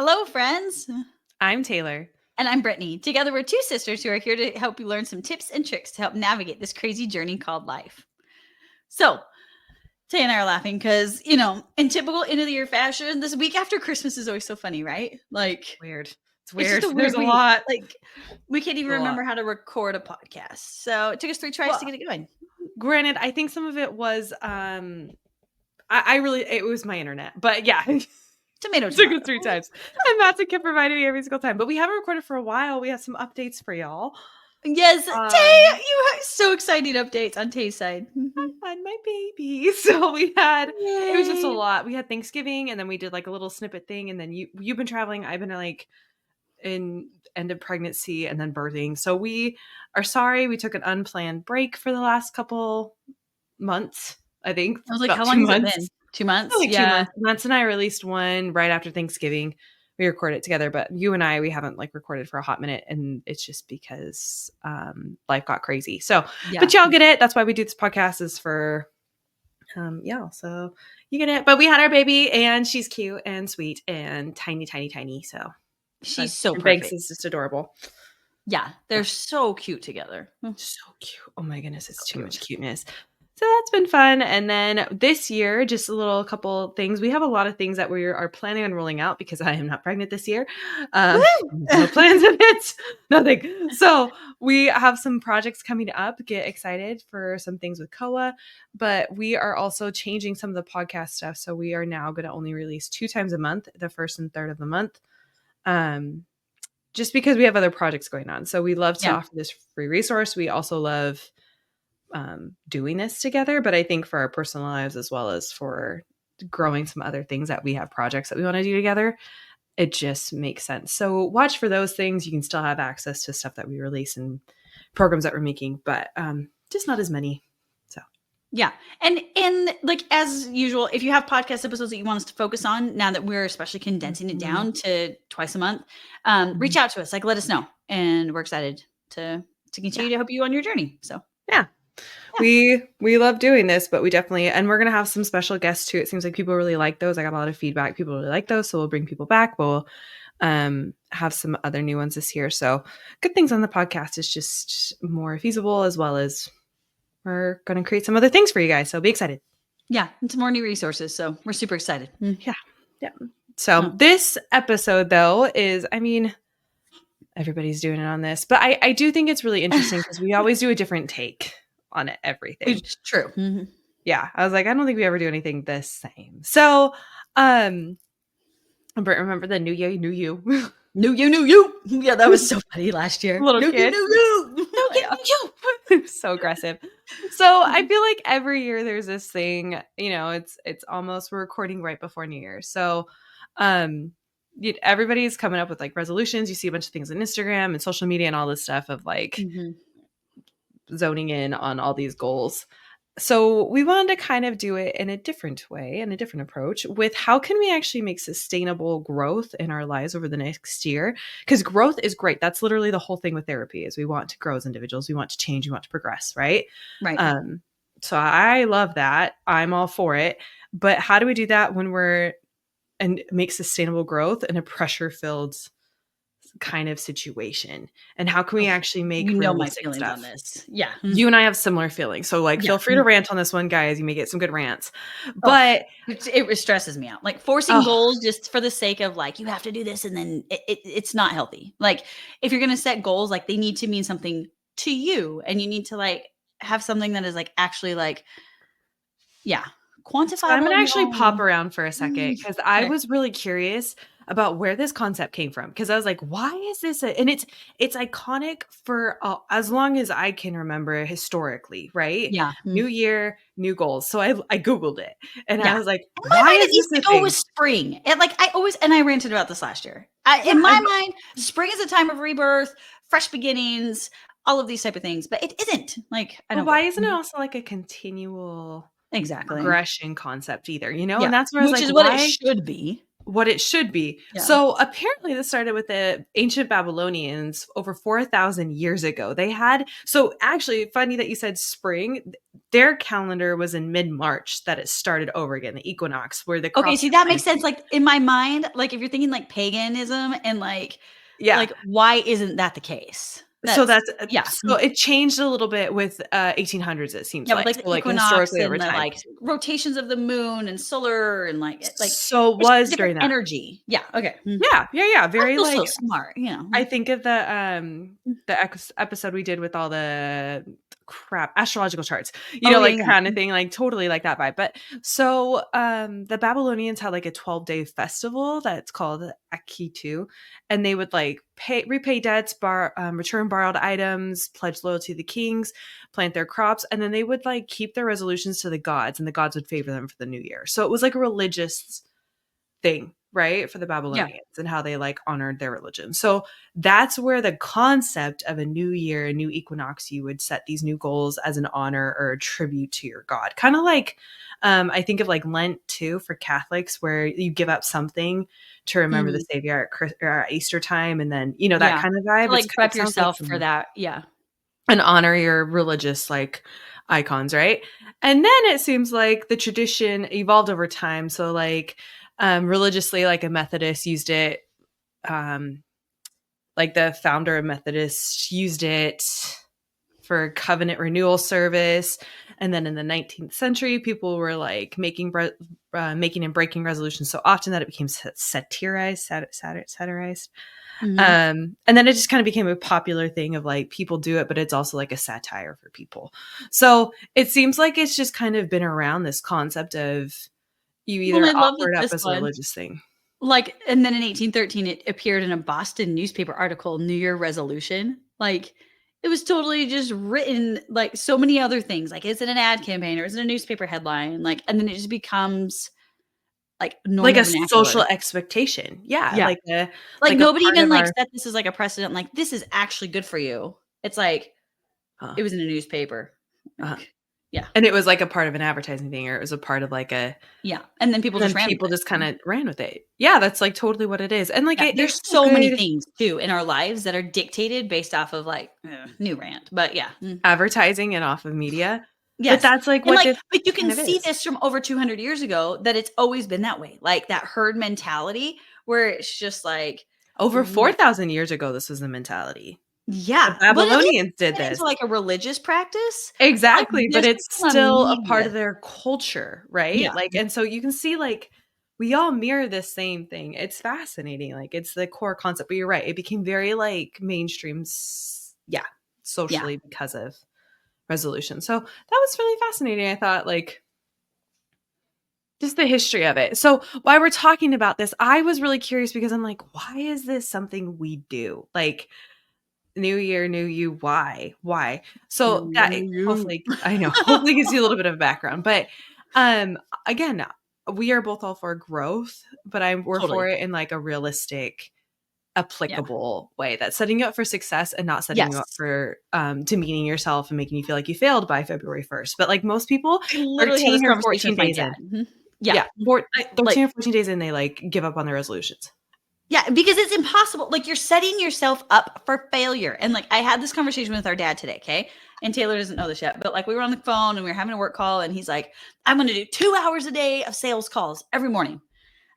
Hello, friends. I'm Taylor. And I'm Brittany. Together, we're two sisters who are here to help you learn some tips and tricks to help navigate this crazy journey called life. So, Tay and I are laughing because, in typical end of the year fashion, this week after Christmas is always so funny, right? Like, Weird. It's it's weird. just a There's weird a week. lot. Like, we can't even A lot. remember how to record a podcast. So, it took us 3 tries to get it going. Granted, I think some of it was it was my internet. But yeah. Tomato. It took us 3 times. And Matson kept reminding me every single time. But we haven't recorded for a while. We have some updates for y'all. Yes, Tay, you have so exciting updates on Tay's side. I had my baby. So it was just a Yay. lot. We had Thanksgiving and then we did like a little snippet thing. And then you've been traveling. I've been like in end of pregnancy and then birthing. So we are sorry we took an unplanned break for the last couple months, I think. I was like, about how 2 long has it months. been? 2 months? Like 2 Yeah. months. Lance and I released one right after Thanksgiving. We recorded it together, but you and we haven't like recorded for a hot minute, and it's just because life got crazy. So, but y'all get it. That's why we do this podcast, is for y'all. So you get it. But we had our baby, and she's cute and sweet and tiny, tiny, tiny. So she's so perfect. Banks is just adorable. Yeah, they're so cute together. So cute. Oh my goodness, it's too much cuteness. So that's been fun. And then this year, just a couple things. We have a lot of things that we are planning on rolling out because I am not pregnant this year. No plans of it. Nothing. So we have some projects coming up. Get excited for some things with Koa. But we are also changing some of the podcast stuff. So we are now going to only release 2 times a month, the first and third of the month. Just because we have other projects going on. So we love to offer this free resource. We also love doing this together, but I think for our personal lives as well as for growing some other things that we have projects that we want to do together, it just makes sense. So watch for those things. You can still have access to stuff that we release and programs that we're making, but just not as many. So yeah. And like as usual, if you have podcast episodes that you want us to focus on, now that we're especially condensing it down to twice a month, reach out to us, like let us know. And we're excited to continue to help you on your journey. So yeah. We love doing this, but we definitely, and we're going to have some special guests too. It seems like people really like those. I got a lot of feedback. People really like those. So we'll bring people back. We'll have some other new ones this year. So good things on the podcast is just more feasible, as well as we're going to create some other things for you guys. So be excited. Yeah. And some more new resources. So we're super excited. Yeah. Yeah. So this episode though is, everybody's doing it on this, but I do think it's really interesting because we always do a different take on everything. It's true. Mm-hmm. Yeah. I was like, I don't think we ever do anything the same. So, remember the new year, new you. New you. Yeah, that was so funny last year. Little kid. New you. So aggressive. So I feel like every year there's this thing, it's almost, we're recording right before New Year. So, everybody's coming up with like resolutions. You see a bunch of things on Instagram and social media and all this stuff of like zoning in on all these goals. So we wanted to kind of do it in a different way and a different approach with how can we actually make sustainable growth in our lives over the next year? Because growth is great. That's literally the whole thing with therapy, is we want to grow as individuals. We want to change. We want to progress. Right. Right. So I love that. I'm all for it. But how do we do that when and make sustainable growth in a pressure-filled kind of situation? And how can we actually make my feelings stuff on this? Yeah. You and I have similar feelings. So feel free to rant on this one, guys. You may get some good rants. But it stresses me out. Like forcing goals just for the sake of like, you have to do this, and then it's not healthy. Like if you're going to set goals, like they need to mean something to you, and you need to like have something that is like actually like, quantifiable. So I'm going to actually pop around for a second because I was really curious about where this concept came from, because I was like, why is this and it's iconic for as long as I can remember historically, right? New year, new goals. So I googled it, and I was like, why is this a thing? With spring? And like I ranted about this last year. In my mind, spring is a time of rebirth, fresh beginnings, all of these type of things, but it isn't. Like why isn't it also like a continual progression concept either, and that's where I was like, what it should be. what it should be. Yeah. So apparently this started with the ancient Babylonians over 4,000 years ago. They had, so actually funny that you said spring. Their calendar was in mid-March that it started over again, the equinox where the Okay, crops see, are that makes planted. sense. Like in my mind, like if you're thinking like paganism and Yeah. like why isn't that the case? So That's that's yeah. so it changed a little bit with 1800s it seems Yeah, with like. like So the like equinox historically over and the time. like rotations of the moon and solar and like So it it's just was a different during that. energy. Yeah. Okay. Yeah, I very feel like so smart. I think of the episode we did with all the crap astrological charts, Oh yeah, like yeah. kind of thing, like totally like that vibe. But so the Babylonians had like a 12-day festival that's called Akitu, and they would like repay debts, return borrowed items, pledge loyalty to the kings, plant their crops, and then they would like keep their resolutions to the gods, and the gods would favor them for the new year. So it was like a religious thing, right? For the Yeah. Babylonians and how they like honored their religion. So that's where the concept of a new year, a new equinox, you would set these new goals as an honor or a tribute to your God. Kind of like I think of like Lent too for Catholics, where you give up something to remember the Mhm. Savior at Easter time, and then that Yeah. kind of To vibe. like It prep sounds like yourself for similar. that. Yeah. And honor your religious like icons, right? And then it seems like the tradition evolved over time. So like religiously, like a Methodist used it, um, like the founder of Methodist used it for covenant renewal service. And then in the 19th century, people were like making and breaking resolutions so often that it became satirized. Mhm. And then it just kind of became a popular thing of like people do it, but it's also like a satire for people. So it seems like it's just kind of been around this concept of you Well, either I love that offer it up this as a one. religious thing. Like, and then in 1813, it appeared in a Boston newspaper article, New Year resolution. Like, it was totally just written like so many other things. Like, is it an ad campaign or is it a newspaper headline? Like, and then it just becomes like Like normal a vernacular. social expectation. Yeah, Yeah. Like, like a nobody part even of like our set this as like a precedent. Like, this is actually good for you. It's like uh, it was in a newspaper. uh, Like, yeah. and it was like a part of an advertising thing, or it was a part of like a Yeah. And then people and just then ran with people just it. kind of ran with it. Yeah, that's like totally what it is. And like Yeah, it's there's so so many good things too in our lives that are dictated based off of like new rant, but yeah. advertising and off of media. But Yes, that's like and what like, this but you can kind of see is. this from over 200 years ago that it's always been that way, like that herd mentality where it's just like, Over w 4,000 years ago, this was the mentality. The yeah, but it is Babylonians did get this. into like a religious practice, but like Exactly, but this it's is on still a part media. of their culture, right? Yeah, Like, and so you can see, like, we all mirror this same thing. It's fascinating. Like, it's the core concept, but you're right. It became very, like, mainstream, yeah, yeah. socially because of resolution. So that was really fascinating. I thought, like, just the history of it. So while we're talking about this, I was really curious because I'm like, why is this something we do? Like, new year, new you. Why? Why? So No, that you. hopefully, I know, hopefully gives you a little bit of background. But um, again, we are both all for growth, but we're for Totally. it in like a realistic, Yeah. applicable way that's setting you up for success and not setting you up Yes. for demeaning yourself and making you feel like you failed by February 1st. But like most people, I literally had this 13 or conversation 14 with my days dad. in. Mhm. Yeah. Yeah, I 13 like or 14 days in, they like give up on their resolutions. Yeah, because it's impossible. Like you're setting yourself up for failure. And like I had this conversation with our dad today, okay? And Taylor doesn't know this yet, but like we were on the phone and we were having a work call and he's like, "I'm going to do 2 hours a day of sales calls every morning."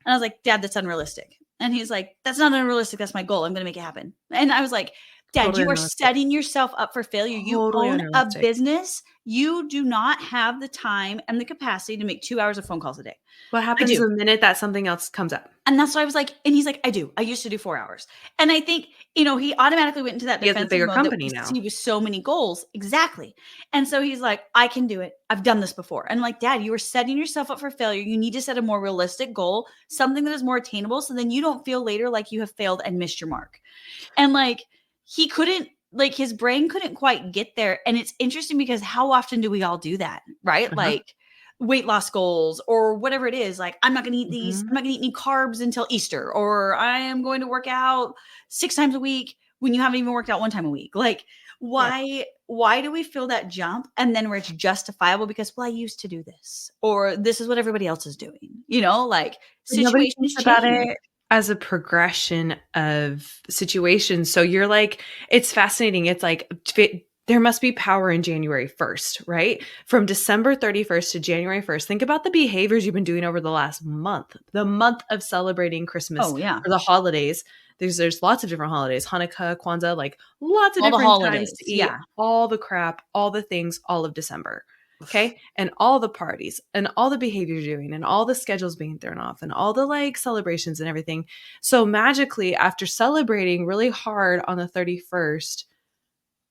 And I was like, "Dad, that's unrealistic." And he's like, "That's not unrealistic. That's my goal. I'm going to make it happen." And I was like, "Dad, Totally you are unrealistic. setting yourself up for failure. You Totally own a unrealistic. business. You do not have the time and the capacity to make 2 hours of phone calls a day." What I happens do. the minute that something else comes up? And that's why I was like, and he's like, "I do. I used to do 4 hours." And I think, he automatically went into that He has a defensive bigger mode that we company now. see with so many goals. Exactly. And so he's like, "I can do it. I've done this before." And I'm like, "Dad, you are setting yourself up for failure. You need to set a more realistic goal, something that is more attainable so then you don't feel later like you have failed and missed your mark." And like he couldn't like his brain couldn't quite get there. And it's interesting because how often do we all do that? Right? Uh-huh. Like weight loss goals or whatever it is. Like, I'm not gonna eat these, I'm Mhm. not gonna eat any carbs until Easter, or I am going to work out 6 times a week. when you haven't even worked out one time a week? Like, why do we feel that jump and then where it's justifiable because, well, I used to do this, or this is what everybody else is doing, like Nobody situations thinks about change. it as a progression of situations. So you're like, it's fascinating. It's like there must be power in January 1st, right? From December 31st to January 1st. Think about the behaviors you've been doing over the last month, the month of celebrating Christmas Oh yeah. or the holidays. There's lots of different holidays, Hanukkah, Kwanzaa, like lots of All the different times holidays. to eat Yeah. all the crap, all the things, all of December. Okay. And all the parties and all the behaviors you're doing and all the schedules being thrown off and all the like celebrations and everything. So magically, after celebrating really hard on the 31st,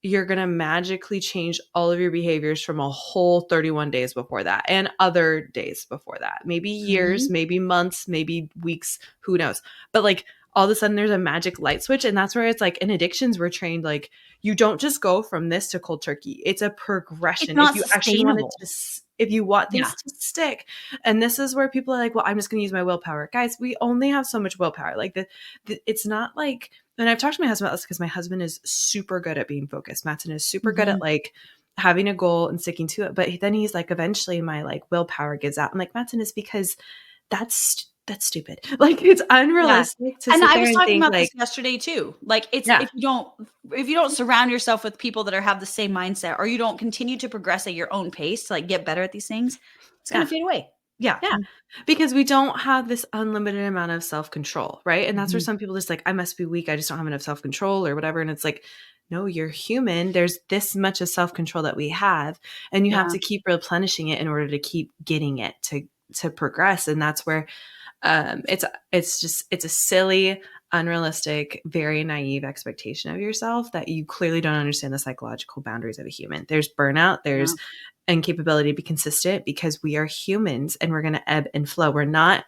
you're going to magically change all of your behaviors from a whole 31 days before that and other days before that. Maybe years, Mhm. maybe months, maybe weeks, who knows. But like all of a sudden there's a magic light switch. And that's where it's like in addictions, we're trained like you don't just go from this to cold turkey. It's a It's progression. If not you actually want it sustainable. to, if you want Yeah. things to stick. And this is where people are like, well, I'm just going to use my willpower. Guys, we only have so much willpower. Like it's not like, and I've talked to my husband about this because my husband is super good at being focused. Mattson is super good at like having a goal and sticking to it. But then he's like, eventually my like willpower gives out. I'm like, Mattson is because that's stupid. Like it's Yeah. unrealistic to And sit I there was and talking think about this like, yesterday too. Like it's yeah, if you don't surround yourself with people that have the same mindset, or you don't continue to progress at your own pace to like get better at these things, it's gonna yeah. fade away. Yeah. Yeah, because we don't have this unlimited amount of self-control, right? And that's where Mhm. some people just like, I must be weak. I just don't have enough self-control or whatever. And it's like, no, you're human. There's this much of self-control that we have, and you have Yeah. to keep replenishing it in order to keep getting it to progress. And that's where it's a silly, unrealistic, very naive expectation of yourself that you clearly don't understand the psychological boundaries of a human. There's burnout, Yeah. there's incapability to be consistent because we are humans and we're going to ebb and flow. We're not,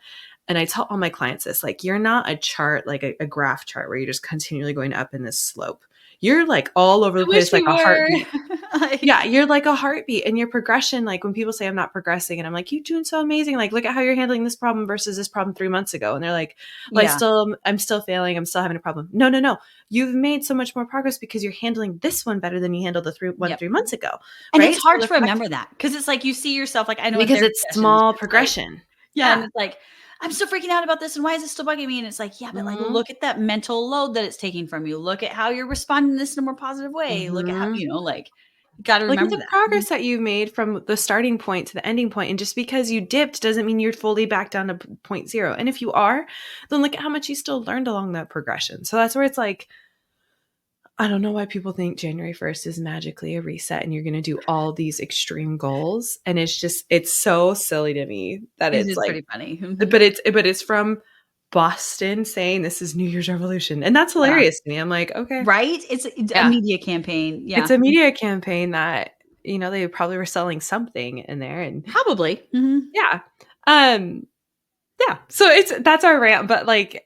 and I tell all my clients this, like, you're not a chart, like a graph chart where you're just continually going up in this slope. You're like all over I the wish place, we like a were. heartbeat. Yeah, Like, you're like a heartbeat, and your progression, like when people say I'm not progressing and I'm like, you're doing so amazing. Like, look at how you're handling this problem versus this problem 3 months ago. And they're like, well, yeah. I'm still failing. I'm still having a problem. No, no, no. You've made so much more progress because you're handling this one better than you handled the Yep. 3 months ago. And it's Right. So hard the to fact, remember that because it's like you see yourself, like I know in because therapy it's sessions, small it's like, progression. yeah, and Yeah. it's like, I'm still freaking out about this, and why is it still bugging me? And it's like, yeah, but like Mhm. look at that mental load that it's taking from you. Look at how you're responding to this in a more positive way. Look at how, Mhm. like you got to Look at remember the that. progress that you've made from the starting point to the ending point. And just because you dipped doesn't mean you're fully back down to point zero. And if you are, then look at how much you still learned along that progression. So that's where it's like, I don't know why people think January 1st is magically a reset and you're going to do all these extreme goals. And it's so silly to me that It it's is like, pretty funny. but it's from Boston saying this is New Year's revolution. And that's Yeah. hilarious to me. I'm like, okay, Right? It's a yeah. media campaign. It's Yeah. a media campaign that, they probably were selling something in there. And Probably. Mhm. yeah. Um, yeah. So that's our rant. But like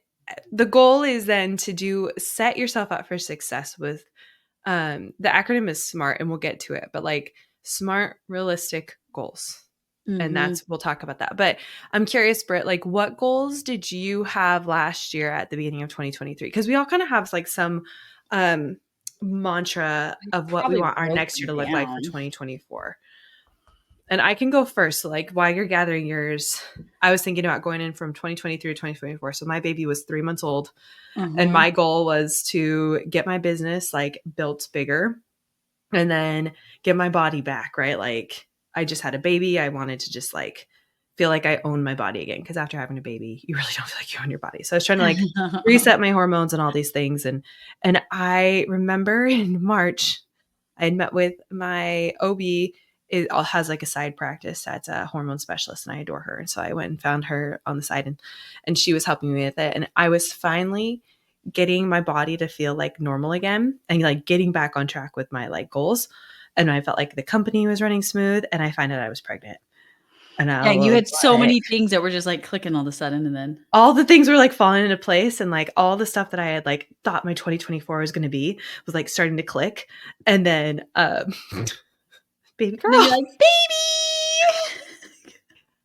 the goal is then to set yourself up for success with the acronym is SMART, and we'll get to it, but like smart, realistic goals. And Mhm. we'll talk about that. But I'm curious, Britt, like what goals did you have last year at the beginning of 2023? Because we all kind of have like some um mantra of what we Probably want our wrote next year them to look like for down. 2024. And I can go first. So like while you're gathering yours, I was thinking about going in from 2023 to 2024. So my baby was 3 months old. And Mhm. my goal was to get my business like built bigger and then get my body back, right? Like I just had a baby. I wanted to just like feel like I own my body again. Cause after having a baby, you really don't feel like you own your body. So I was trying to like reset my hormones and all these things. And I remember in March, I had met with my OB. It all has like a side practice that's a hormone specialist, and I adore her. And so I went and found her on the side, and she was helping me with it. And I was finally getting my body to feel like normal again and like getting back on track with my like goals. And I felt like the company was running smooth, and I find out I was pregnant. And I Yeah, you was had so like, many things that were just like clicking all of a sudden, and then all the things were like falling into place, and like all the stuff that I had like thought my 2024 was going to be was like starting to click. And then baby girl. and then you're like, baby.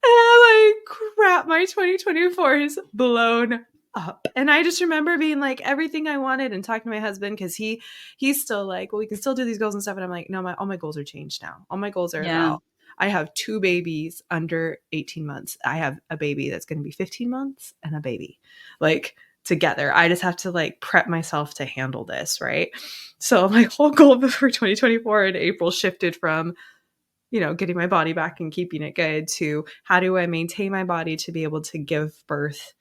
And I'm like, crap, my 2024 is blown up. And I just remember being like everything I wanted and talking to my husband because he's still like, well, we can still do these goals and stuff. And I'm like, no, all my goals are changed now. All my goals are Yeah. about I have 2 babies under 18 months. I have a baby that's going to be 15 months and a baby like together. I just have to like prep myself to handle this. Right. So my whole goal for 2024 in April shifted from, getting my body back and keeping it good to how do I maintain my body to be able to give birth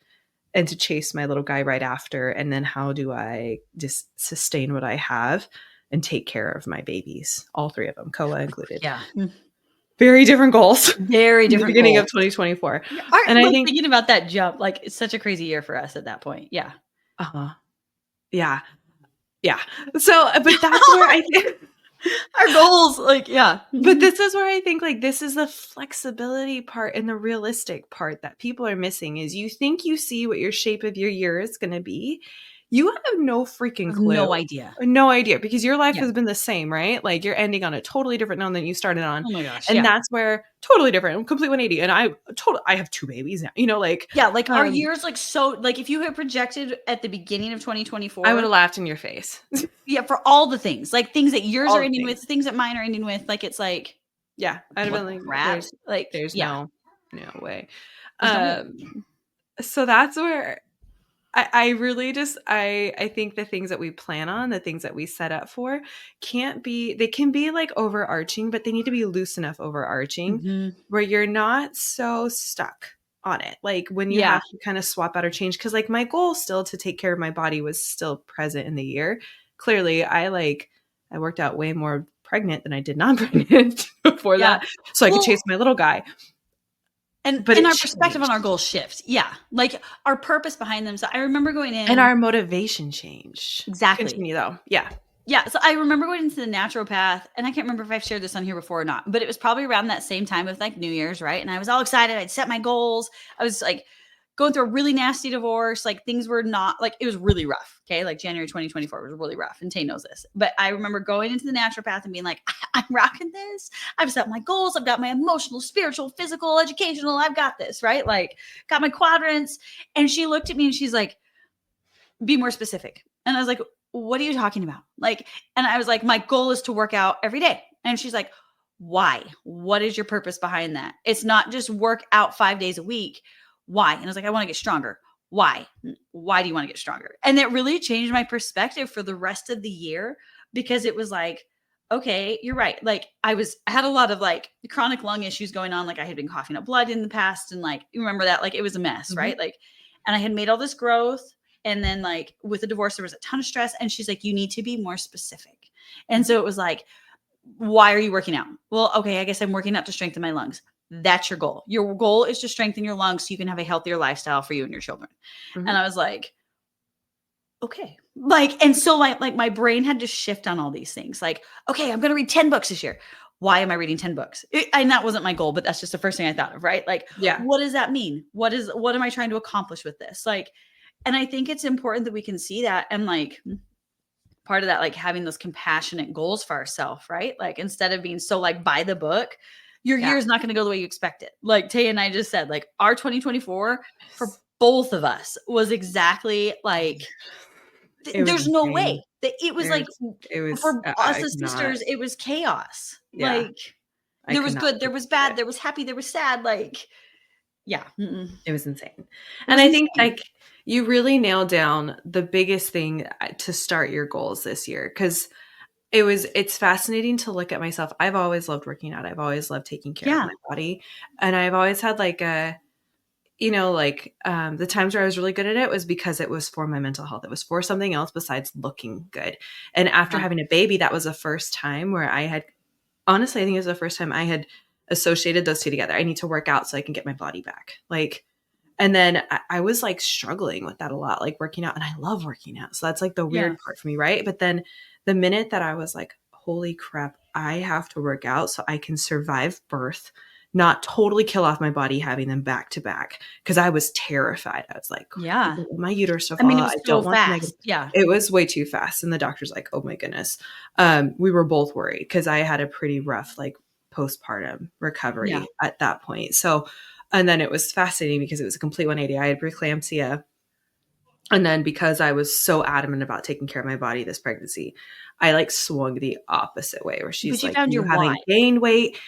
and to chase my little guy right after. And then how do I just sustain what I have and take care of my babies, all 3 of them, Koa included. Yeah. Very different goals. Very In the different beginning goals. of 2024. Aren't And I like think thinking about that jump, like it's such a crazy year for us at that point. Yeah. Yeah. Yeah. So, but that's where I think our goals, like, yeah. But this is where I think like this is the flexibility part and the realistic part that people are missing is you think you see what your shape of your year is going to be. You have no freaking Have clue. no idea. No idea because your life Yeah. has been the same, right? Like you're ending on a totally different note than you started on. Oh my gosh. And Yeah. that's where totally different, complete 180. And I have 2 babies now, like Yeah. Like our years, like, so, like, if you had projected at the beginning of 2024, I would have laughed in your face. yeah, for all the things, like things that yours All are the ending things. with, things that mine are ending with, like, it's like, Yeah. I'd have what been the like, crap? Like, there's yeah, no way. there's no way. So that's where I really just I think the things that we plan on, the things that we set up for they can be like overarching, but they need to be loose enough overarching Mhm. where you're not so stuck on it. Like when you Yeah. have to kind of swap out or change. Cause like my goal still to take care of my body was still present in the year. Clearly I worked out way more pregnant than I did non-pregnant before Yeah. that. So I could Well, chase my little guy. and But it our perspective on our changed. goals shift. Yeah. Like our purpose behind them. So I remember going And in. our motivation changed. Exactly. Continue though. Yeah. Yeah, so I remember going into the naturopath, and I can't remember if I've shared this on here before or not, but it was probably around that same time of like New Year's, right? And I was all excited. I'd set my goals. I was like going through a really nasty divorce. Like things were not like it was really rough. Okay. Like January 2024 was really rough. And Tay knows this. But I remember going into the naturopath and being like, I'm rocking this. I've set my goals. I've got my emotional, spiritual, physical, educational. I've got this, right? Like got my quadrants. And she looked at me and she's like, be more specific. And I was like, what are you talking about? Like, and I was like, my goal is to work out every day. And she's like, why? What is your purpose behind that? It's not just work out 5 days a week. Why? And I was like, I want to get stronger. Why? Why do you want to get stronger? And it really changed my perspective for the rest of the year because it was like, okay, you're right. Like I had a lot of like chronic lung issues going on. Like I had been coughing up blood in the past. And like, you remember that? Like it was a mess, right? Like, and I had made all this growth. And then like with the divorce, there was a ton of stress. And she's like, you need to be more specific. And so it was like, why are you working out? Well, okay, I guess I'm working out to strengthen my lungs. That's your goal. Your goal is to strengthen your lungs so you can have a healthier lifestyle for you and your children. Mm-hmm. And I was like, okay. Like, and so like my brain had to shift on all these things. Like, okay, I'm going to read 10 books this year. Why am I reading 10 books? And that wasn't my goal, but that's just the first thing I thought of, right? Like, what does that mean? What am I trying to accomplish with this? Like, and I think it's important that we can see that. And like part of that, like having those compassionate goals for ourselves, right? Like instead of being so like by the book, your year is not going to go the way you expect it. Like Tay and I just said, like our 2024 for both of us was exactly like, there's no way that it was like for us as sisters, it was chaos. Yeah. Like there was good, there was bad, there was happy, there was sad. Like, yeah. It was insane. And I think like you really nailed down the biggest thing to start your goals this year. Cause it's fascinating to look at myself. I've always loved working out. I've always loved taking care of my body. And I've always had like the times where I was really good at it was because it was for my mental health. It was for something else besides looking good. And after having a baby, that was the first time where honestly, I think it was the first time I had associated those two together. I need to work out so I can get my body back. Like, and then I was like struggling with that a lot, like working out, and I love working out. So that's like the weird part for me. Right. But then the minute that I was like, holy crap, I have to work out so I can survive birth, not totally kill off my body having them back to back. Cause I was terrified. I was like, yeah, my uterus to I fall mean, it out. was I so don't want fast. Yeah. It was way too fast. And the doctor's like, oh my goodness. We were both worried because I had a pretty rough, like postpartum recovery at that point. So, and then it was fascinating because it was a complete 180. I had preeclampsia And then because I was so adamant about taking care of my body this pregnancy, I like swung the opposite way where But she's you like, found you your why. haven't gained weight.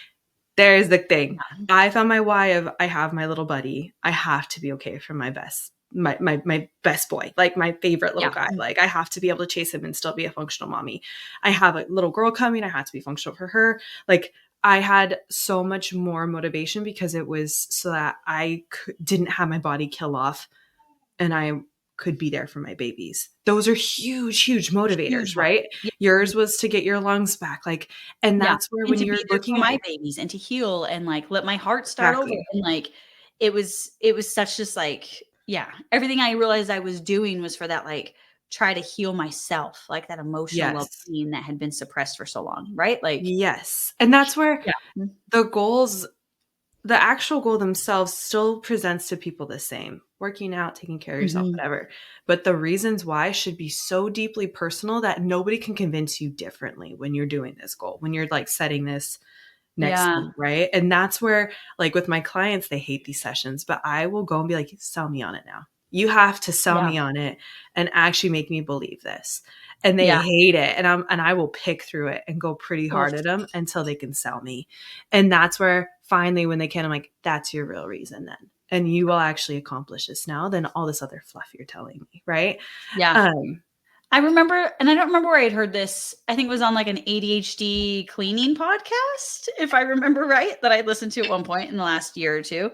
There's the thing. Yeah. I found my why of I have my little buddy. I have to be okay for my best, my best boy, like my favorite little Yeah. guy. Like I have to be able to chase him and still be a functional mommy. I have a little girl coming. I had to be functional for her. Like I had so much more motivation because it was so that didn't have my body kill off and I could be there for my babies. Those are huge, huge Huge motivators, why. right? Yeah. Yours was to get your lungs back. Like, and Yeah, that's where and when to you're be there for looking at my babies and to heal and, like, let my heart start over, exactly. and, like, it was such just, like yeah, everything I realized I was doing was for that, like, try to heal myself, like, that emotional Yes. well-being that had been suppressed for so long, right? Like Yes. And that's where yeah. Mm, the goals, the actual goal themselves still presents to people the same. Working out, taking care of yourself, mhm. whatever. But the reasons why should be so deeply personal that nobody can convince you differently when you're doing this goal, when you're like setting this next Yeah, thing, right? And that's where, like with my clients, they hate these sessions, but I will go and be like, sell me on it now. You have to sell yeah, me on it and actually make me believe this. And they yeah. hate it. And I will pick through it and go pretty Oof. hard at them until they can sell me. And that's where finally, when they can, I'm like, that's your real reason then. And you will actually accomplish this now than all this other fluff you're telling me, right? Yeah. Um, I remember and I don't remember where I had heard this. I think it was on, like, an ADHD cleaning podcast, if I remember right, that I listened to at one point in the last year or 2.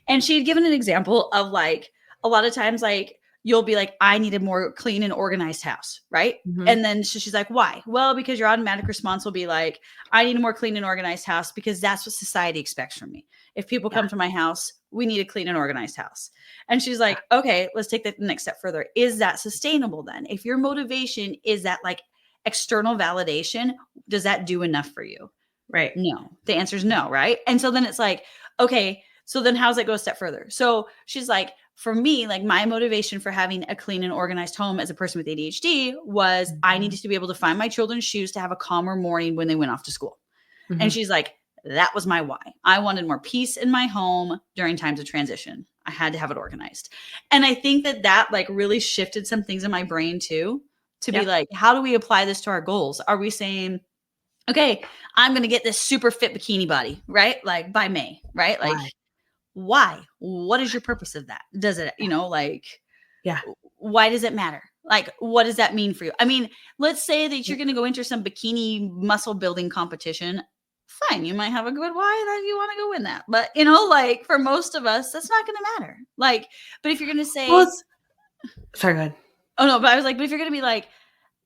And she had given an example of like a lot of times, like you'll be like, I need a more clean and organized house, right? mhm. And then she's like, why? Well, because your automatic response will be like, I need a more clean and organized house because that's what society expects from me. If people Yeah, come to my house, we need a clean and organized house. And she's yeah, like, okay, let's take the next step further. Is that sustainable then? If your motivation is that like external validation, does that do enough for you? right. No. The answer is no, right? And so then it's like, okay, so then how's that go a step further? So she's like, for me, like my motivation for having a clean and organized home as a person with ADHD was I Mhm. needed to be able to find my children's shoes to have a calmer morning when they went off to school. And Mhm. she's like, that was my why. I wanted more peace in my home during times of transition. I had to have it organized. And I think that that like really shifted some things in my brain too, to be Yeah. like, how do we apply this to our goals? Are we saying, okay, I'm going to get this super fit bikini body, right? Like by May, right? Like, Why? why? What is your purpose of that? Does it, Yeah. like, Yeah. why does it matter? Like, what does that mean for you? I mean, let's say that you're going to go into some bikini muscle building competition. Fine, you might have a good why that you want to go win that. But, like for most of us, that's not going to matter. Like, but if you're going to Well, say, it's sorry, go ahead. oh no, but I was like, but if you're going to be like,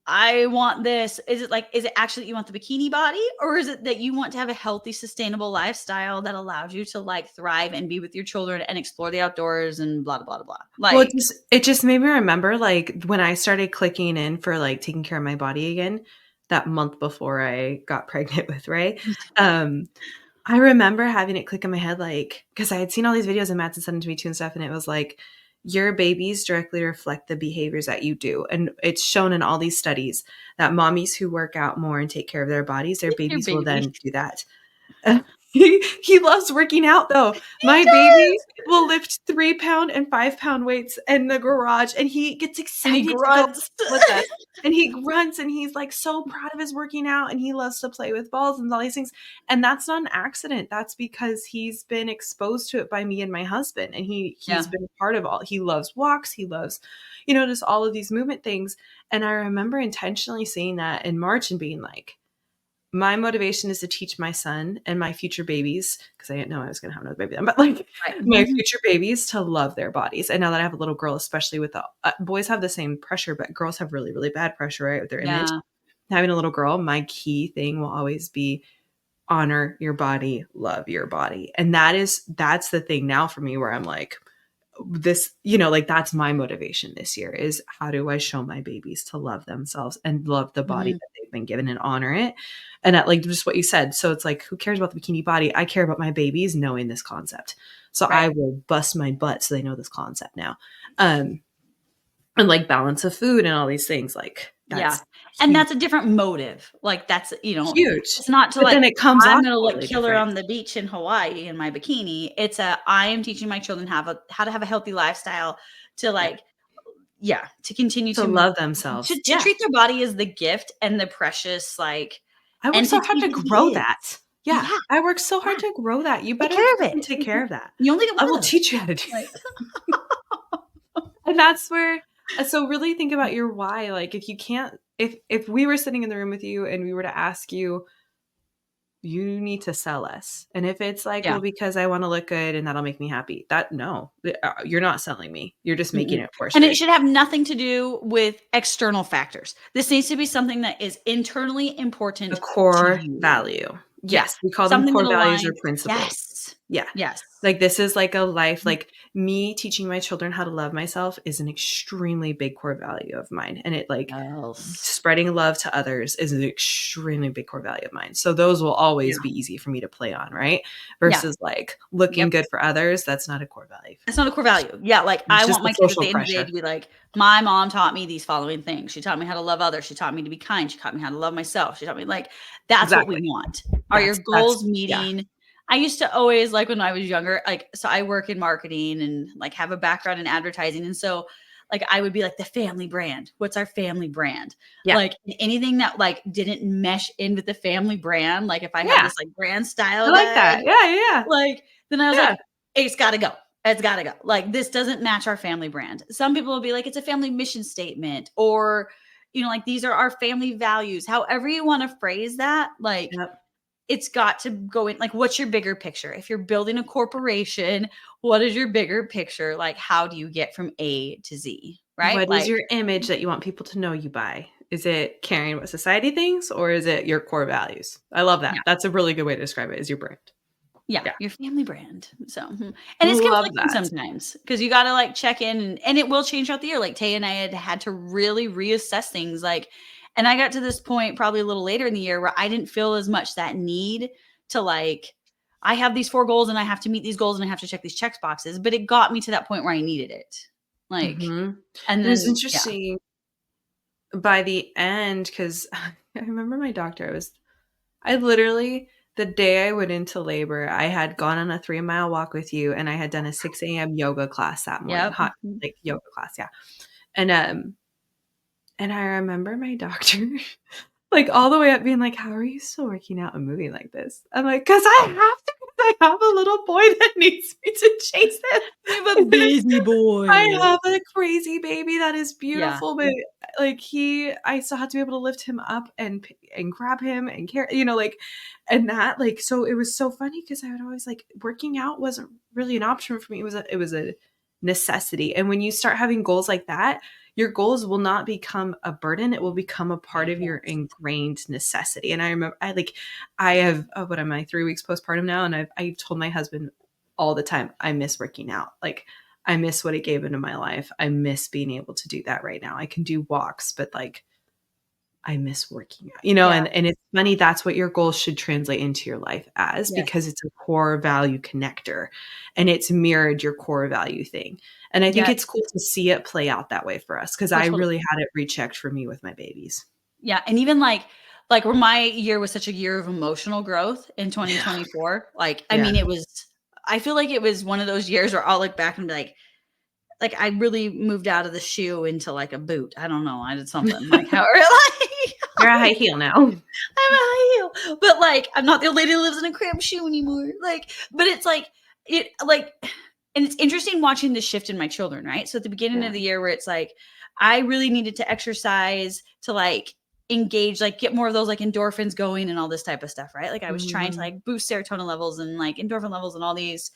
I want this. Is it actually that you want the bikini body or is it that you want to have a healthy, sustainable lifestyle that allows you to like thrive and be with your children and explore the outdoors and blah, blah, blah, blah. Well, Like, it just made me remember, like, when I started clicking in for, like, taking care of my body again, that month before I got pregnant with Ray, um, I remember having it click in my head, like, because I had seen all these videos and Matt had sent them to me too and stuff, and it was like, your babies directly reflect the behaviors that you do. And it's shown in all these studies that mommies who work out more and take care of their bodies, their your babies will baby. then do that. He loves working out though. He My baby does. will lift 3 pound and 5 pound weights in the garage and he gets And he excited to go grunts. with us. And he grunts and he's like so proud of his working out and he loves to play with balls and all these things. And that's not an accident. That's because he's been exposed to it by me and my husband. And he's Yeah. been a part of all. He loves walks. He loves, just all of these movement things. And I remember intentionally seeing that in March and being like, my motivation is to teach my son and my future babies, because I didn't know I was going to have another baby then, but like Right. my Mhm. future babies to love their bodies. And now that I have a little girl, especially with the boys have the same pressure, but girls have really, really bad pressure, right? With their image. Yeah. Having a little girl, my key thing will always be honor your body, love your body. And that's the thing now for me where I'm like, this, like that's my motivation this year is how do I show my babies to love themselves and love the body Mhm. that they've been given and honor it. And that, like just what you said. So it's like, who cares about the bikini body? I care about my babies knowing this concept. So Right. I will bust my butt so they know this concept now. And like balance of food and all these things, like Yeah. that's And huge. that's a different motive. Like that's, Huge. it's not to But like, then it comes I'm off gonna like totally kill her different. on the beach in Hawaii in my bikini. It's I am teaching my children how to have a healthy lifestyle to Yeah. like to continue To to love themselves. to Yeah. treat their body as the gift and the precious, like, I worked so hard entity to that it grow is. that. Yeah. Yeah, I worked so hard yeah. to grow that. You Take better care of fucking it. take care of that. You only get I one will of those. teach you how to do Like, and that's where so really think about your why. Like if you can't if we were sitting in the room with you and we were to ask you, you need to sell us. And if it's like, yeah. well, because I want to look good and that'll make me happy. That no, you're not selling me. You're just making Mm-mm. it for And it sure. should have nothing to do with external factors. This needs to be something that is internally A important to core you. value. Yeah. Yes, we call them Something that core values or aligns. principles. Yes. Yeah. Yes. Like this is like a life, like me teaching my children how to love myself is an extremely big core value of mine. And it like Yes. spreading love to others is an extremely big core value of mine. So those will always Yeah. be easy for me to play on, right? Yeah. Versus like looking Yep. good for others, that's not a core value for That's me. not a core value. Yeah, like It's I just want the my kids at social the end of the day pressure. to be like, my mom taught me these following things. She taught me how to love others. She taught me to be kind. She taught me how to love myself. She taught me like that's what we Exactly. want. Are your That's goals yeah. meeting? I used to always like when I was younger, like so I work in marketing and like have a background in advertising. And so like I would be like the family brand. What's our family brand? Yeah. Like anything that like didn't mesh in with the family brand, like if I had Yeah. this like brand I style like that that. Yeah, yeah, like then I was yeah. like, it's gotta go. It's gotta go. Like this doesn't match our family brand. Some people will be like, it's a family mission statement, or like these are our family values. However you want to phrase that, like Yep. it's got to go in. Like, what's your bigger picture? If you're building a corporation, what is your bigger picture? Like, how do you get from A to Z? Right? What is Like, your image that you want people to know you by? Is it caring what society thinks or is it your core values? I love that. yeah. That's a really good way to describe it, is your brand. Yeah, Yeah. your family brand. So, and it's Love conflicting that. sometimes because you got to like check in and it will change throughout the year. Like Tay and I had to really reassess things. Like, and I got to this point probably a little later in the year where I didn't feel as much that need to like, I have these 4 goals and I have to meet these goals and I have to check these check boxes. But it got me to that point where I needed it. Like, Mhm. and It was then, yeah. interesting by the end because I remember my doctor. I literally, the day I went into labor, I had gone on a 3-mile walk with you and I had done a 6 a.m. yoga class that morning. Yep. Hot, like yoga class, yeah. And I remember my doctor like all the way up being like, "How are you still working out and moving like this?" I'm like, "'Cause I have to. 'Cause I have a little boy that needs me to chase You have a him." busy I boy. have a crazy baby that is Yeah. beautiful, but like I still have to be able to lift him up and grab him and care, like, and that like so it was so funny because I would always like working out wasn't really an option for me. It was a necessity. And when you start having goals like that, your goals will not become a burden. It will become a part of your Yes. ingrained necessity. And I remember I have what am I 3 weeks postpartum now, and I've told my husband all the time I miss working out. Like I miss what it gave into my life. I miss being able to do that right now. I can do walks, but like I miss working out, Yeah. and it's funny that's what your goals should translate into your life as Yes. because it's a core value connector and it's mirrored your core value thing. And I think Yes. it's cool to see it play out that way for us because Oh, I totally. really had it rechecked for me with my babies. Yeah, and even like where my year was such a year of emotional growth in Yeah. 2024, like, I Yeah. mean, I feel like it was one of those years where I'll look back and be like I really moved out of the shoe into like a boot. I don't know. I did something like how like You're a high heel now. I'm a high heel, but like I'm not the old lady who lives in a cramped shoe anymore. Like, but it's like it like, and it's interesting watching the shift in my children, right? So at the beginning Yeah. of the year, where it's like I really needed to exercise to like engage, like get more of those like endorphins going and all this type of stuff, right? Like I was trying to Mhm. like boost serotonin levels and like endorphin levels and all these.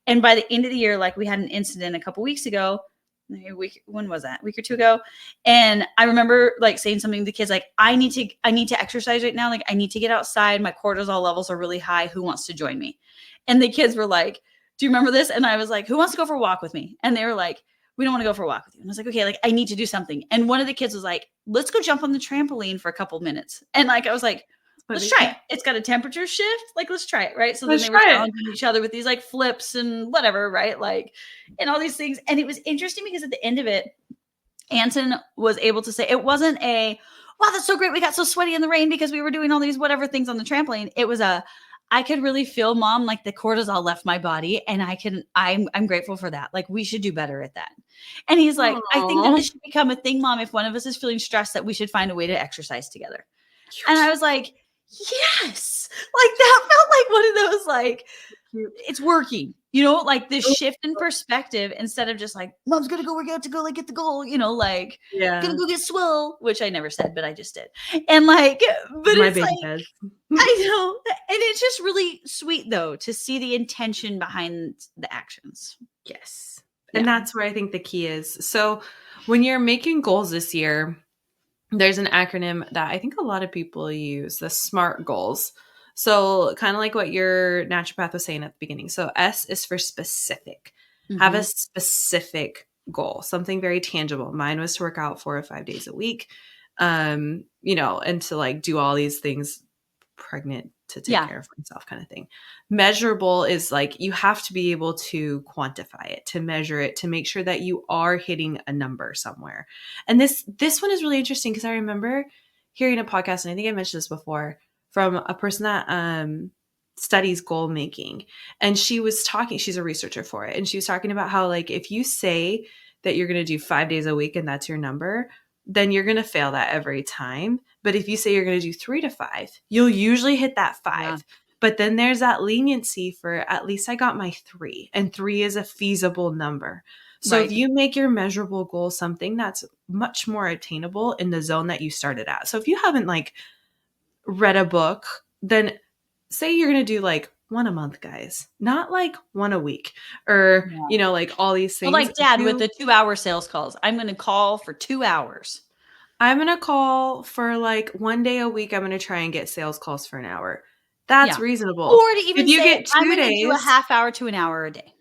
And by the end of the year, like we had an incident a couple weeks ago. When was that? A week or two ago. And I remember like saying something to the kids, like, I need to exercise right now. Like I need to get outside. My cortisol levels are really high. Who wants to join me? And the kids were like, do you remember this? And I was like, who wants to go for a walk with me? And they were like, we don't want to go for a walk with you. And I was like, okay, like I need to do something. And one of the kids was like, let's go jump on the trampoline for a couple minutes. And like, I was like, let's try it. It's got a temperature shift. Like, let's try it. Right. So then Let's they were try it. challenging each other with these like flips and whatever. Right. Like, and all these things. And it was interesting because at the end of it, Anton was able to say, it wasn't a, wow, that's so great. We got so sweaty in the rain because we were doing all these whatever things on the trampoline. It was I could really feel, Mom, like the cortisol left my body, and I'm grateful for that. Like, we should do better at that. And he's like, I think that Aw. this should become a thing, Mom. If one of us is feeling stressed, that we should find a way to exercise together. And I Cute. was like, yes, like that felt like one of those, like, Cute. it's working, like this shift in perspective, instead of just like, Mom's gonna go work out to go like get the goal, like gonna Yeah. go get swole, which I never said, but I just did. And like, but My it's baby like, does. I know. And it's just really sweet though to see the intention behind the actions. Yes. Yeah. And that's where I think the key is. So when you're making goals this year, there's an acronym that I think a lot of people use, the SMART goals. So kind of like what your naturopath was saying at the beginning. So S is for specific. Have a specific goal, something very tangible. Mine was to work out 4 or 5 days a week, and to like do all these things pregnant to take care of myself kind of thing. Measurable is like you have to be able to quantify it, to measure it, to make sure that you are hitting a number somewhere. And this one is really interesting because I remember hearing a podcast, and I think I mentioned this before, from a person that studies goal making. And she was talking, she's a researcher for it, and she was talking about how like if you say that you're going to do 5 days a week and that's your number, then you're going to fail that every time. But if you say you're going to do 3 to 5, you'll usually hit that 5. Yeah. But then there's that leniency for at least I got my 3, and 3 is a feasible number. So if you make your measurable goal something that's much more attainable in the zone that you started at. So if you haven't like read a book, then say you're going to do like 1 a month, guys, not like 1 a week or, like all these things. Well, like Dad with the 2-hour sales calls. I'm going to call for 2 hours. I'm going to call for like 1 day a week. I'm going to try and get sales calls for an hour. That's reasonable. Or to even if you say, get 2 I'm going to days, do a half hour to an hour a day.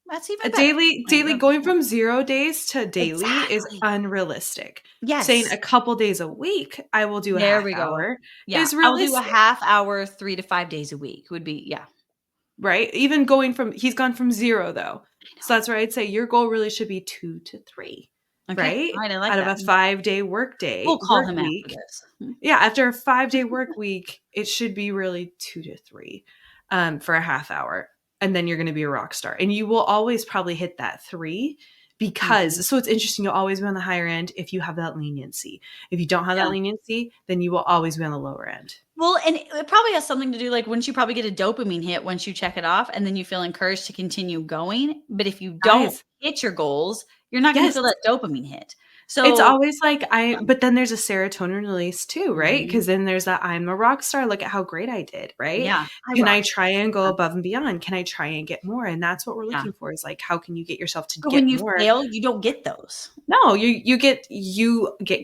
That's even better. Daily going from 0 days to daily is unrealistic. Yes. Saying a couple days a week, I will do a half hour is realistic. I'll do a half hour 3 to 5 days a week would be, right? Even he's gone from 0 though. So that's where I'd say your goal really should be 2 to 3. Okay. Right? All right, I like out that. of a 5-day work day. We'll call work him week. after this. Yeah, after a 5-day work week, it should be really 2 to 3 for a half hour. And then you're going to be a rock star. And you will always probably hit that 3 because, so it's interesting, you'll always be on the higher end if you have that leniency. If you don't have that leniency, then you will always be on the lower end. Well, and it probably has something to do, like, once you probably get a dopamine hit once you check it off, and then you feel encouraged to continue going. But if you don't hit your goals, you're not going to feel that dopamine hit. So it's always like but then there's a serotonin release too, right? Because then there's that I'm a rock star. Look at how great I did, right? Yeah. Can I try and go above and beyond? Can I try and get more? And that's what we're looking for is like, how can you get yourself to get more? When you fail, you don't get those. No, you get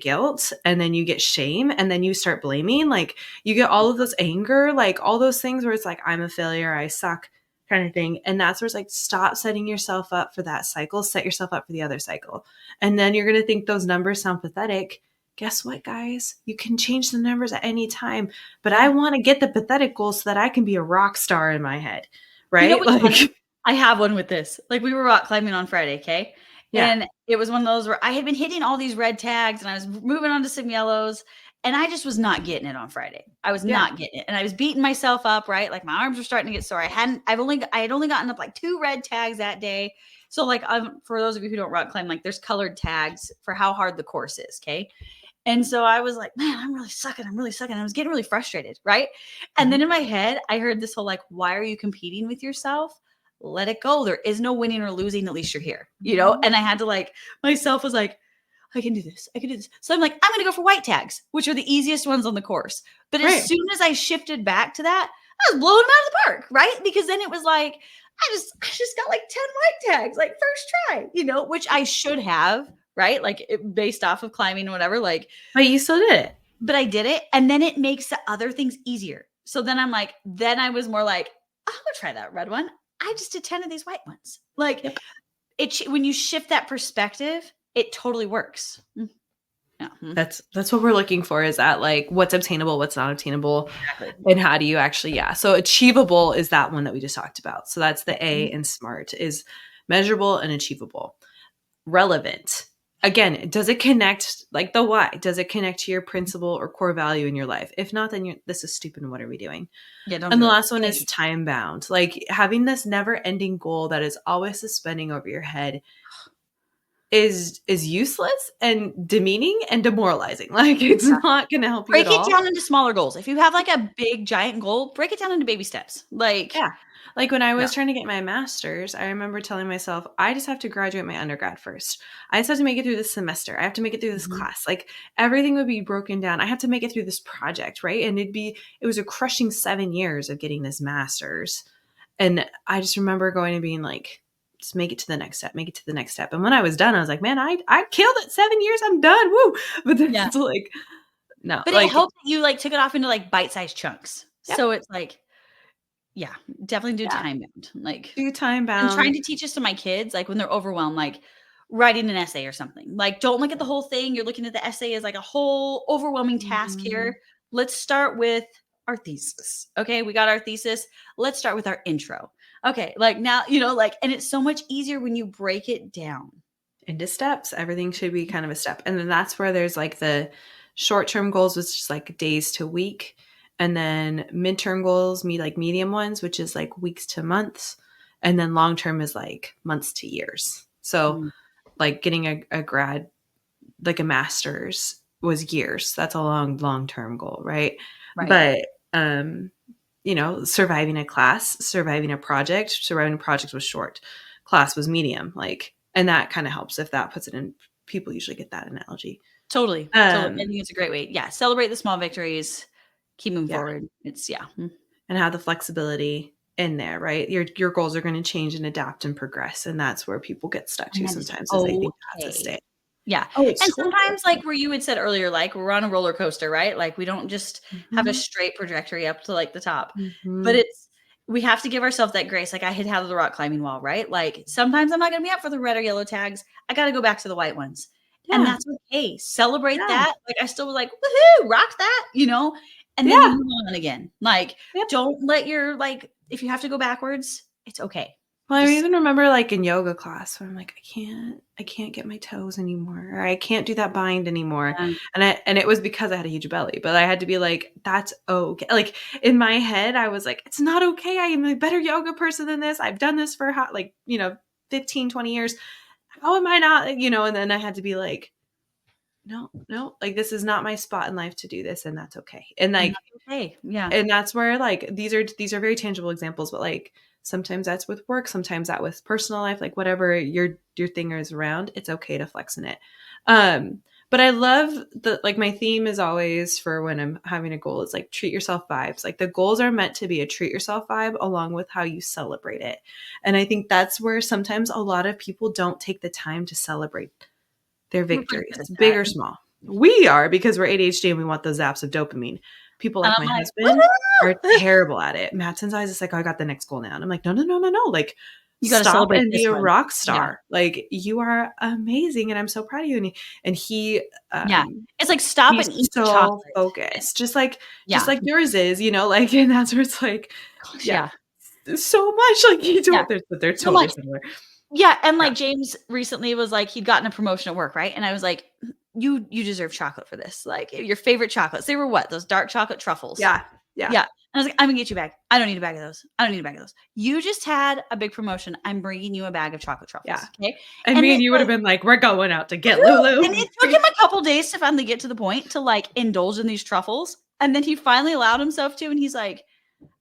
guilt, and then you get shame, and then you start blaming. Like you get all of those anger, like all those things where it's like, I'm a failure, I suck kind of thing. And that's where it's like, stop setting yourself up for that cycle, set yourself up for the other cycle. And then you're going to think those numbers sound pathetic. Guess what, guys? You can change the numbers at any time, but I want to get the pathetic goal so that I can be a rock star in my head. Right? You know what's funny? I have one with this. Like we were rock climbing on Friday. Okay. Yeah. And it was one of those where I had been hitting all these red tags and I was moving on to some yellows. And I just was not getting it on Friday. I was not getting it. And I was beating myself up, right? Like my arms were starting to get sore. I had only gotten up like 2 red tags that day. So like, for those of you who don't rock climb, like there's colored tags for how hard the course is. Okay. And so I was like, man, I'm really sucking. I was getting really frustrated. Right. And then in my head, I heard this whole, like, why are you competing with yourself? Let it go. There is no winning or losing. At least you're here, And I had to, like, myself was like, I can do this. So I'm like, I'm going to go for white tags, which are the easiest ones on the course. But as soon as I shifted back to that, I was blowing them out of the park, right? Because then it was like, I just got like 10 white tags, like first try, which I should have, right? Like based off of climbing or whatever, like. But you still did it. But I did it. And then it makes the other things easier. So then I'm like, then I was more like, I'm going to try that red one. I just did 10 of these white ones. Like when you shift that perspective, it totally works. Yeah. That's what we're looking for, is that like what's obtainable, what's not obtainable, and how do you actually, So achievable is that one that we just talked about. So that's the A in SMART, is measurable and achievable. Relevant. again, does it connect, like the why? Does it connect to your principle or core value in your life? If not, then this is stupid and what are we doing? Yeah, don't And do the it. last one is time bound. Like having this never ending goal that is always suspending over your head is useless and demeaning and demoralizing. Like it's not going to help you Break at it all. down into smaller goals. If you have like a big giant goal, break it down into baby steps. Like, Yeah. Like when I yeah. was trying to get my master's, I remember telling myself, I just have to graduate my undergrad first. I just have to make it through this semester. I have to make it through this Mhm. class. Like everything would be broken down. I have to make it through this project, right? And it was a crushing 7 years of getting this master's. And I just remember going and being like, just make it to the next step, make it to the next step. And when I was done, I was like, man, I killed it. 7 years, I'm done. Woo. But then Yeah. it's like, no, But it like, helped that you like took it off into like bite-sized chunks. yep, So it's like, yeah, definitely do yeah, time bound. Like, do time I'm trying bound. to teach this to my kids, like when they're overwhelmed, like writing an essay or something. Like, don't look at the whole thing. You're looking at the essay as like a whole overwhelming task Mhm. here. Let's start with our thesis. Okay, we got our thesis. Let's start with our intro. Okay, like now, like, and it's so much easier when you break it down. Into steps. Everything should be kind of a step. And then that's where there's like the short-term goals, which is like days to week. And then midterm goals, like medium ones, which is like weeks to months. And then long term is like months to years. So Mm, like getting a grad, like a master's was years. That's a long term goal, right? right. But surviving a class, surviving a project was short. Class was medium. Like, and that kind of helps if that puts it in. People usually get that analogy. Totally. Totally. I Um, think it's a great way. Yeah. Celebrate the small victories. Keep moving yeah, forward. It's yeah. and have the flexibility in there, right? Your goals are going to change and adapt and progress, and that's where people get stuck And to that is sometimes, is they think it has to okay. stay. Yeah. Oh, it's And totally sometimes, okay. like where you had said earlier, like we're on a roller coaster, right? Like we don't just have a Mhm, straight trajectory up to like the top, but mhm. we have to give ourselves that grace. Like I had the rock climbing wall, right? Like sometimes I'm not going to be up for the red or yellow tags. I got to go back to the white ones. And Yeah, that's okay. Celebrate yeah, that. Like I still was like, woohoo, rock that. And then you yeah. move on again. Like Yep. don't let if you have to go backwards, it's okay. Well, I Just even remember like in yoga class where I'm like, I can't get my toes anymore, or I can't do that bind anymore. And it was because I had a huge belly, but I had to be like, that's okay. Like in my head, I was like, it's not okay. I am a better yoga person than this. I've done this for 15, 20 years. How am I not, and then I had to be like, no, like this is not my spot in life to do this. And that's okay. And and like, that's okay. Yeah. and that's where like these are very tangible examples, but like sometimes that's with work, sometimes that with personal life, like whatever your thing is around, it's okay to flex in it. But I love like my theme is always for when I'm having a goal is like treat yourself vibes. Like the goals are meant to be a treat yourself vibe along with how you celebrate it. And I think that's where sometimes a lot of people don't take the time to celebrate their We're pretty good victories, at big that. or small. We are, because we're ADHD and we want those zaps of dopamine. People And like I'm my like, husband are woohoo! terrible at it. Matson's eyes is like, oh, I got the next goal now. And I'm like, no. Like, You gotta stop celebrate and be this a one. rock Yeah. star. Like, you are amazing. And I'm so proud of you. And he, Yeah. It's like stop he's and eat the so chocolate. And focused, just yeah. like yours is, like, and that's where it's like, Gosh, yeah, yeah. so much like you Yeah. don't, but they're So totally much. similar. Yeah, and, Yeah. like, James recently was like he'd gotten a promotion at work, right? And I was like, You deserve chocolate for this." Like, your favorite chocolates. They were what? Those dark chocolate truffles. Yeah. Yeah. Yeah. And I was like, "I'm gonna get you a bag. I don't need a bag of those. I don't need a bag of those. You just had a big promotion. I'm bringing you a bag of chocolate Yeah. truffles." Okay? And And me and it you would have like been like, we're going out to get woohoo! And Lulu. it took him a couple days to finally get to the point to, like, indulge in these truffles, and then he finally allowed himself to, and he's like,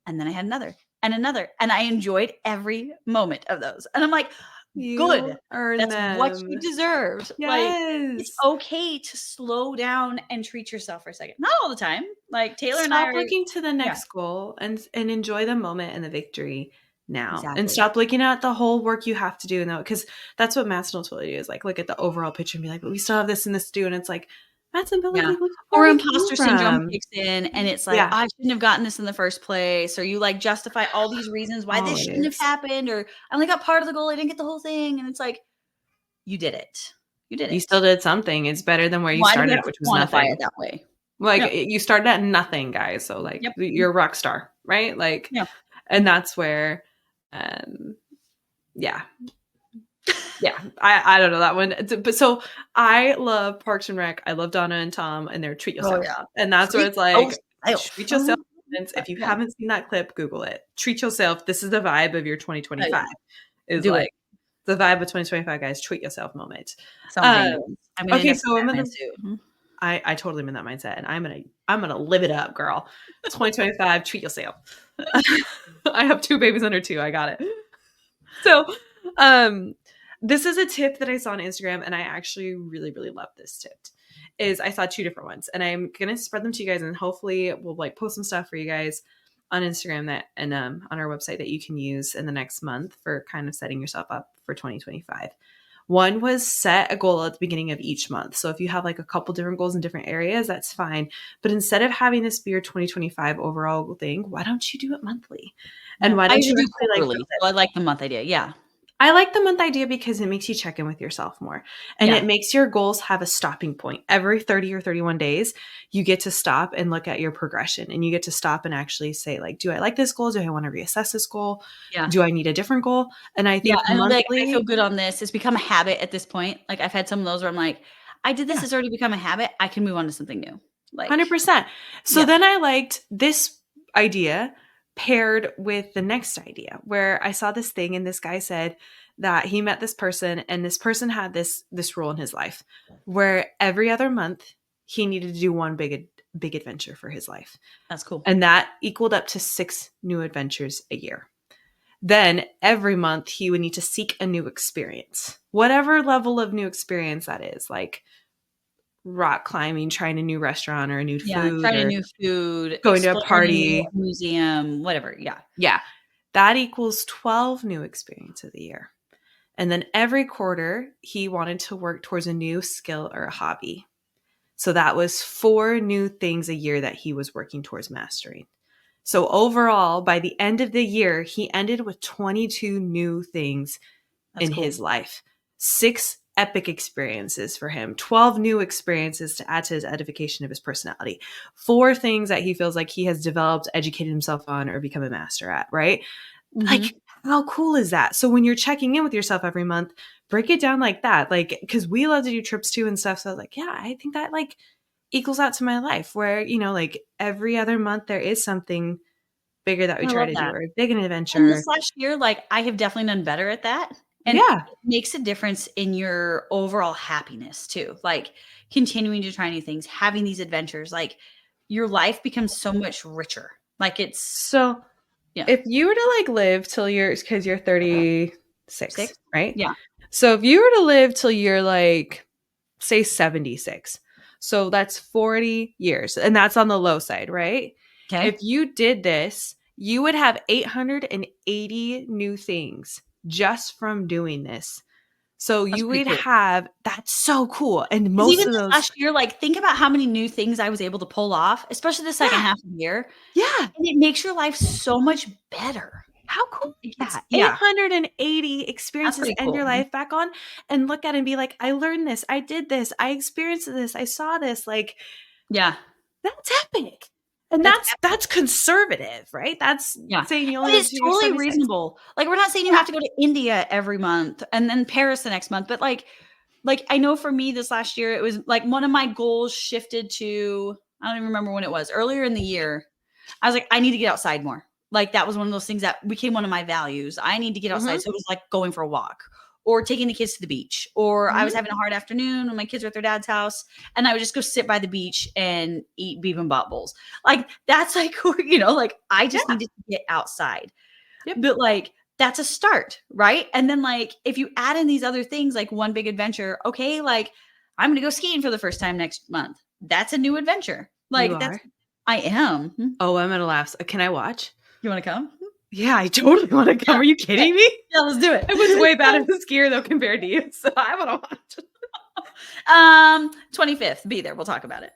"And then I had another, and another, and I enjoyed every moment of those." And I'm like, "Good. You earn That's what you them. deserved." Like, it's Yes. okay to slow down and treat yourself for a second. Not all the time. Like, Taylor and I Stop are looking to the yeah, next goal and enjoy the moment and the victory now. And exactly. stop looking at the whole work you have to do now, because that's what Matt's will tell you is like look at the overall picture and be like, but we still have this and this to do. And it's like, Matt's and Billy, Yeah. like look how far Or we came imposter syndrome from. kicks in, and it's like, Yeah, "I shouldn't have gotten this in the first place," or you, like, justify all these reasons why this shouldn't have always. happened, or, "I only got part of the goal, I didn't get the whole thing," and it's like, "You did it. You did You it." still did something. It's better than where you Why do we started have at, to which was quantify it nothing. that way? Like Yep. you started at nothing, guys. So like Yep. you're a rock star, right? Like, Yeah. and that's where, um, yeah, Yeah, I don't know that one. But so I love Parks and Rec. I love Donna and Tom and their treat Oh yourself. yeah. And that's where Treat it's like treat yourself. yourself moments. If you Yeah. haven't seen that clip, Google it. Treat yourself. This is the vibe of your Oh 2025. yeah. Is Do like it. the vibe of 2025, guys. Treat yourself moment. Sounds Um, dangerous. I'm gonna end okay, up so in I'm that gonna suit. Mhm. I totally am in that mindset and I'm gonna live it up, girl. 2025, treat yourself. I have 2 babies under 2. I got it. So, um, this is a tip that I saw on Instagram, and I actually really, really love this tip. Is I saw 2 different ones, and I'm gonna spread them to you guys, and hopefully we'll like post some stuff for you guys on Instagram that and on our website that you can use in the next month for kind of setting yourself up for 2025. One was set a goal at the beginning of each month. So if you have like a couple different goals in different areas, that's fine. But instead of having this be your 2025 overall thing, why don't you do it monthly? And Yeah. why I don't usually you do actually like quarterly, so I like the month idea. Yeah. I like the month idea because it makes you check in with yourself more and it Yeah. makes your goals have a stopping point. Every 30 or 31 days, you get to stop and look at your progression and you get to stop and actually say, like, do I like this goal? Do I want to reassess this goal? Yeah. Do I need a different goal? And I Yeah. think And like I feel monthly, good on this. It's become a habit at this point. Like I've had some of those where I'm like, I did this, yeah, it's already become a habit. I can move on to something new. Like, 100%. So yeah. then I liked this idea paired with the next idea where I saw this thing and this guy said that he met this person and this person had this rule in his life where every other month he needed to do one big adventure for his life. That's cool. And that equaled up to 6 new adventures a year. Then every month he would need to seek a new experience. Whatever level of new experience that is, like rock climbing, trying a new restaurant or a new Yeah. food Trying a or new food, going to a exploring a new party. museum, whatever. Yeah. Yeah. That equals 12 new experiences a year. And then every quarter, he wanted to work towards a new skill or a hobby. So that was 4 new things a year that he was working towards mastering. So overall, by the end of the year, he ended with 22 new things That's in cool. his life. 6 epic experiences for him, 12 new experiences to add to his edification of his personality, 4 things that he feels like he has developed, educated himself on, or become a master at, right? Mhm. Like, how cool is that? So when you're checking in with yourself every month, break it down like that. Like, because we love to do trips too and stuff. So I was like, yeah, I think that like equals out to my life where, like every other month there is something bigger that we I try love to do that. or a big an And adventure. this last year, like, I have definitely done better at that, and Yeah. it makes a difference in your overall happiness too, like, continuing to try new things, having these adventures, like, your life becomes so much richer, like, it's So yeah. if you were to like live till because you're 36, 6? right? Yeah. So if you were to live till you're like, say 76, so that's 40 years, and that's on the low side, right? Okay. If you did this, you would have 880 new things just from doing this. So That's you pretty would cool. have, that's so cool. And 'Cause most even of this those, last year, like, think about how many new things I was able to pull off, especially the second yeah, half of the year, yeah. and it makes your life so much better. How cool Like, is it's that? yeah, 880 that's experiences pretty to end cool. your life back on and look at it and be like, I learned this, I did this, I experienced this, I saw this. Like, Yeah. that's epic. And That's that's conservative, right? That's Yeah, saying you only and live it's to your totally 76. reasonable. Like, we're not saying you Yeah. have to go to India every month and then Paris the next month, but, like, I know for me this last year, it was, like, one of my goals shifted to I don't even remember when it was, earlier in the year. I was like, "I need to get outside more." Like, that was one of those things that became one of my values. I need to get outside, Mhm. so it was like going for a walk or taking the kids to the beach, or I was Mhm. having a hard afternoon when my kids were at their dad's house, and I would just go sit by the beach and eat bibimbap bowls. Like, that's, like, like, I just Yeah. needed to get outside. Yep. But, like, that's a start, right? And then, like, if you add in these other things, like one big adventure, okay, like, I'm gonna go skiing for the first time next month. That's a new adventure. You Like, that's are. I am. Oh, I'm gonna laugh. Can I watch? You wanna come? Yeah, I totally want to come. Yeah. Are you Okay. kidding me? Yeah, let's do it. I was way bad at the skier though compared to you, so I want to watch. 25th, be there. We'll talk about it.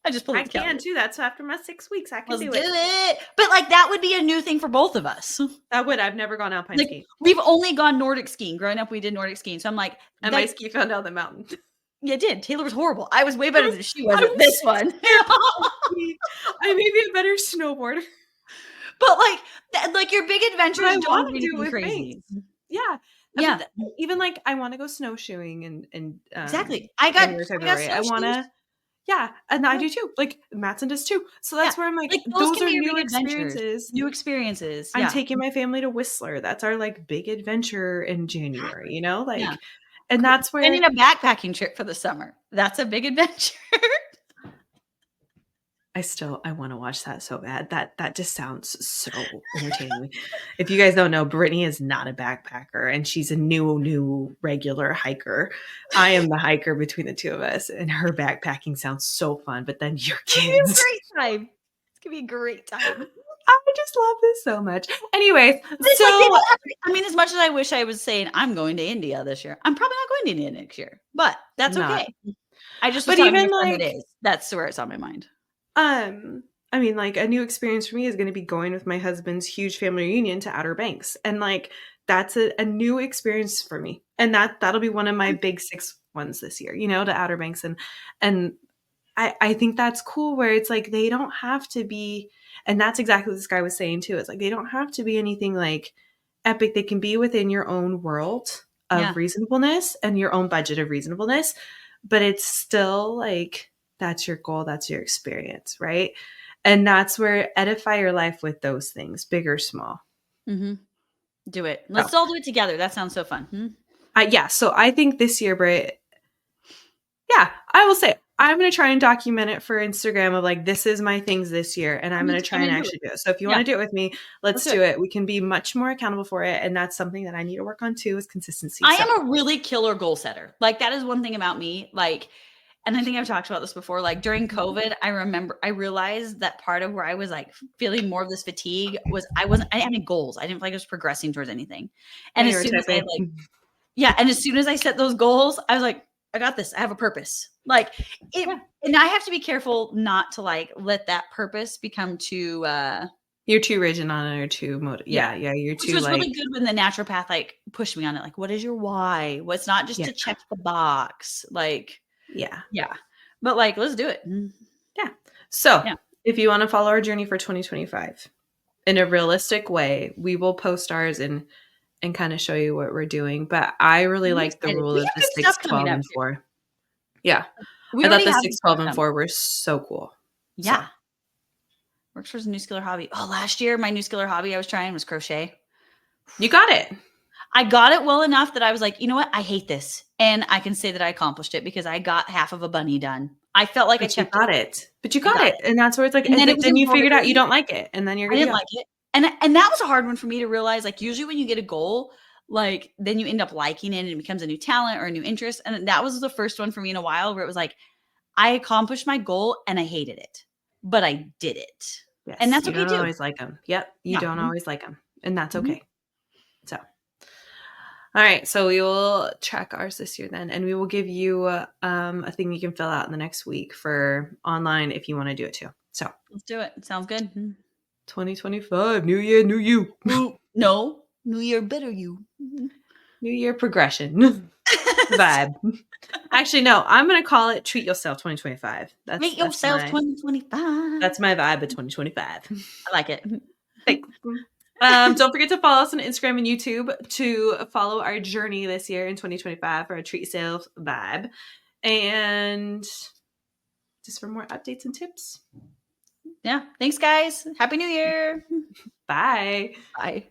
I just pulled I up the can calendar. too. That's after my 6 weeks. I can Let's do do it. it. But, like, that would be a new thing for both of us. I would. I've never gone alpine Like, skiing. we've only gone Nordic skiing. Growing up, we did Nordic skiing. So I'm like, And my ski fell down the mountain. yeah, it did. Taylor was horrible. I was way I better was than she was I at this was one. terrible. I may be a better snowboarder, But, like, your big but I adventures don't have wanna to be do it anything with crazy. mates. Yeah. Yeah. Even like I want to go snowshoeing and Exactly. I got January, February. I want snowshoes. to, yeah, and I Yeah. do too. Like Matson does too. So Yeah. that's where I'm like, Like, those those can are be new big adventures. experiences. New experiences. I'm Yeah. taking my family to Whistler. That's our like big adventure in January, you know, Yeah. like, and that's where Planning a backpacking trip for the summer. That's a big adventure. I want to watch that so bad. That just sounds so entertaining. If you guys don't know, Brittany is not a backpacker and she's a new regular hiker. I am the hiker between the two of us, and her backpacking sounds so fun. But then your It's gonna be a kids. great time. It's gonna be a great time. I just love this so much. Anyways, But it's like they so don't have to, I mean, as much as I wish I was saying I'm going to India this year, I'm probably not going to India next year. But that's not, okay. I just was but talking to even a friend that like is. That's where it's on my mind. I mean, like a new experience for me is going to be going with my husband's huge family reunion to Outer Banks, and like that's a new experience for me, and that'll be one of my big 6 ones this year, you know, to Outer Banks, and I think that's cool where it's like they don't have to be, and that's exactly what this guy was saying too. It's like they don't have to be anything like epic. They can be within your own world Yeah. of reasonableness and your own budget of reasonableness, but it's still like that's your goal, that's your experience, right? And that's where edify your life with those things, big or small. Mm-hmm. Do it. So, Let's all do it together. That sounds so fun. Hmm? yeah. So I think this year, Britt, yeah, I will say I'm going to try and document it for Instagram of like, this is my things this year. And I'm going to try and actually do it. So if you want to do it with me, let's do it. We can be much more accountable for it. And that's something that I need to work on too, is consistency. I am a really killer goal setter. Like, that is one thing about me. Like, and I think I've talked about this before. Like, during COVID, I realized that part of where I was like feeling more of this fatigue was I didn't have any goals. I didn't feel like I was progressing towards anything. And as soon as I and as soon as I set those goals, I was like, I got this. I have a purpose. Like it, and I have to be careful not to like let that purpose become too you're too rigid on it or too you're which too was like really good when the naturopath like pushed me on it. Like, what is your why? Well, it's not just to check the box. Like, yeah. But like, let's do it. Yeah. So if you want to follow our journey for 2025 in a realistic way, we will post ours and kind of show you what we're doing. But I really like the rule of the 6, 12, and 4. Yeah. I thought the 6, 12, and 4 were so cool. Yeah. So. Works towards a new skill or hobby. Oh, last year, my new skill or hobby I was trying was crochet. You got it. I got it well enough that I was like, you know what? I hate this. And I can say that I accomplished it because I got half of a bunny done. I felt like I checked it. But you got it. And that's where it's like, and then you figured out you don't like it. And then you're going to like it. And that was a hard one for me to realize. Like, usually when you get a goal, like then you end up liking it and it becomes a new talent or a new interest. And that was the first one for me in a while where it was like, I accomplished my goal and I hated it, but I did it. Yes, and that's okay too. You don't always like them. Yep. You don't always like them. And that's okay. So, all right. So we will track ours this year then. And we will give you a thing you can fill out in the next week for online if you want to do it too. So let's do it. Sounds good. 2025. New year, new you. No. New year, better you. New year progression. Vibe. Actually, no, I'm going to call it Treat Yourself 2025. Treat Yourself 2025. That's my vibe of 2025. I like it. Thanks. Don't forget to follow us on Instagram and YouTube to follow our journey this year in 2025 for a Treat Yourself vibe. And just for more updates and tips. Yeah. Thanks, guys. Happy New Year. Bye. Bye.